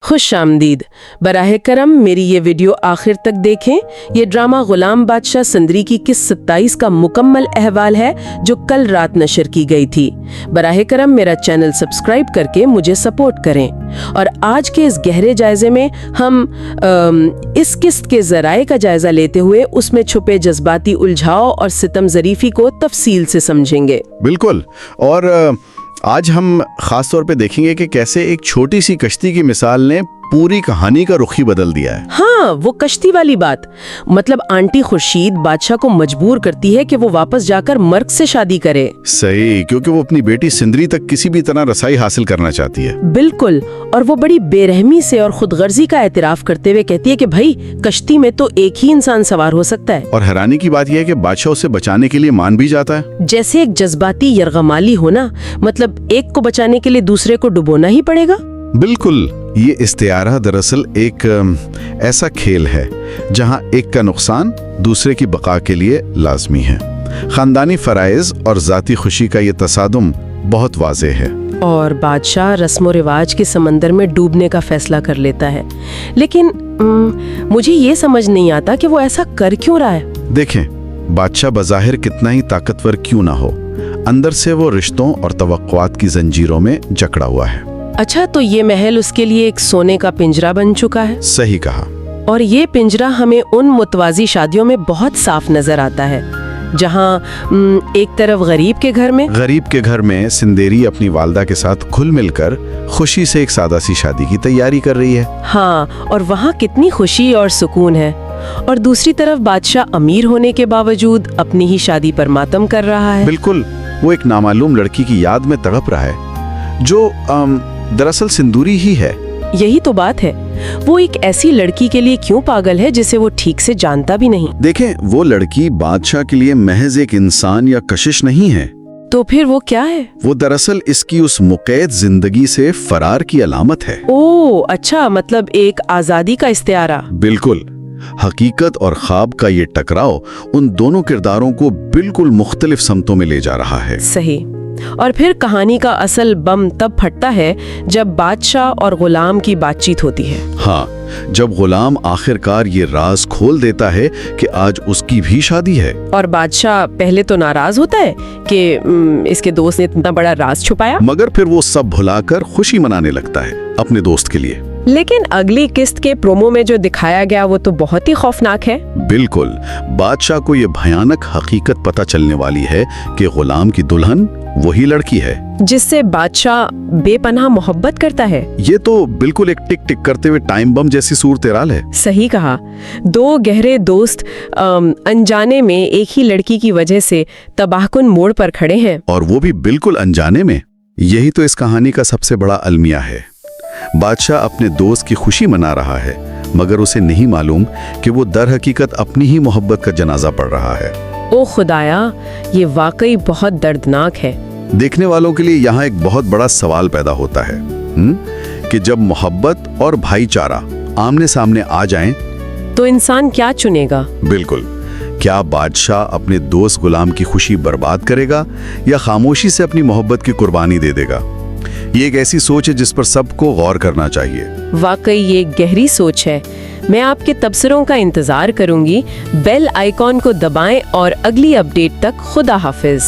खुश आमदीद। बराह करम मेरी ये वीडियो आखिर तक देखें। ये ड्रामा गुलाम बादशाह सिंदरी की किस्त 27 का मुकम्मल अहवाल है जो कल रात नशर की गई थी। बराह करम मेरा चैनल सब्सक्राइब करके मुझे सपोर्ट करें। और आज के इस गहरे जायजे में हम इस किस्त के ज़राए का जायजा लेते हुए उसमें छुपे जज्बाती उलझाव और सितम ज़रीफ़ी को तफसील से समझेंगे। बिल्कुल। और आज हम खास तौर पे देखेंगे कि कैसे एक छोटी सी कश्ती की मिसाल ने पूरी कहानी का रुख ही बदल दिया है। हाँ, वो कश्ती वाली बात। मतलब आंटी खुर्शीद बादशाह को मजबूर करती है कि वो वापस जाकर मर्ग से शादी करे। सही, क्योंकि वो अपनी बेटी सिंदरी तक किसी भी तरह रसाई हासिल करना चाहती है। बिल्कुल। और वो बड़ी बेरहमी से और खुदगर्जी का एतराफ करते हुए कहती है कि भाई कश्ती में तो एक ही इंसान सवार हो सकता है। और हैरानी की बात यह है कि बादशाह उसे बचाने के लिए मान भी जाता है। जैसे एक जज्बाती यरगमाली होना, मतलब एक को बचाने के लिए दूसरे को डुबोना ही पड़ेगा। बिल्कुल। ये इस्तियारा दरअसल एक ऐसा खेल है जहां एक का नुकसान दूसरे की बका के लिए लाजमी है। खानदानी फराइज और जाती खुशी का ये तसादुम बहुत वाज़ेह है। और बादशाह रस्म रिवाज के समंदर में डूबने का फैसला कर लेता है। लेकिन मुझे ये समझ नहीं आता कि वो ऐसा कर क्यों रहा है। देखें, बादशाह बज़ाहिर कितना ही ताकतवर क्यों ना हो, अंदर से वो रिश्तों और तवक्कुआत की जंजीरों में जकड़ा हुआ है। अच्छा, तो ये महल उसके लिए एक सोने का पिंजरा बन चुका है। सही कहा। और ये पिंजरा हमें उन मुतवाज़ी शादियों में बहुत साफ नजर आता है जहाँ एक तरफ गरीब के घर में सिंदेरी अपनी वालदा के साथ खुल मिलकर खुशी से एक सादा सी शादी की तैयारी कर रही है। हाँ, और वहाँ कितनी खुशी और सुकून है। और दूसरी तरफ बादशाह अमीर होने के बावजूद अपनी ही शादी पर मातम कर रहा है। बिल्कुल। वो एक नामालूम लड़की की याद में तड़प रहा है जो दरअसल सिंदूरी ही है। यही तो बात है। वो एक ऐसी लड़की के लिए क्यों पागल है जिसे वो ठीक से जानता भी नहीं। देखें, वो लड़की बादशाह के लिए महज एक इंसान या कशिश नहीं है। तो फिर वो क्या है? वो दरअसल इसकी उस मुक़ैद जिंदगी से फरार की अलामत है। ओह अच्छा, मतलब एक आजादी का इस्तियारा। बिल्कुल। हकीकत और ख्वाब का ये टकराव उन दोनों किरदारों को बिल्कुल मुख्तलिफ समतों में ले जा रहा है। सही। और फिर कहानी का असल बम तब फटता है जब बादशाह और गुलाम की बातचीत होती है। हाँ, जब गुलाम आखिरकार ये राज खोल देता है कि आज उसकी भी शादी है। और बादशाह पहले तो नाराज होता है कि इसके दोस्त ने इतना बड़ा राज छुपाया, मगर फिर वो सब भुलाकर खुशी मनाने लगता है अपने दोस्त के लिए। लेकिन अगली किस्त के प्रोमो में जो दिखाया गया वो तो बहुत ही खौफनाक है। बिल्कुल। बादशाह को ये भयानक हकीकत पता चलने वाली है कि गुलाम की दुल्हन वही लड़की है जिससे बादशाह बेपनाह मोहब्बत करता है। ये तो बिल्कुल एक टिक टिक करते हुए टाइम बम जैसी सूरत-ए-हाल है। सही कहा। दो गहरे दोस्त अनजाने में एक ही लड़की की वजह से तबाहकुन मोड़ पर खड़े हैं। और वो भी बिल्कुल अनजाने में। यही तो इस कहानी का सबसे बड़ा अलमिया है। बादशाह अपने दोस्त की खुशी मना रहा है, मगर उसे नहीं मालूम कि वो दर हकीकत अपनी ही मोहब्बत का जनाजा पढ़ रहा है। ओ खुदाया, ये वाकई बहुत दर्दनाक है। देखने वालों के लिए यहाँ एक बहुत बड़ा सवाल पैदा होता है कि जब मोहब्बत और भाईचारा आमने सामने आ जाएं, तो इंसान क्या चुनेगा? बिल्कुल। क्या बादशाह अपने दोस्त गुलाम की खुशी बर्बाद करेगा या खामोशी से अपनी मोहब्बत की कुर्बानी दे देगा? ये एक ऐसी सोच है जिस पर सबको गौर करना चाहिए। वाकई ये गहरी सोच है। मैं आपके तबसरों का इंतजार करूंगी। बेल आइकॉन को दबाएं और अगली अपडेट तक खुदा हाफिज।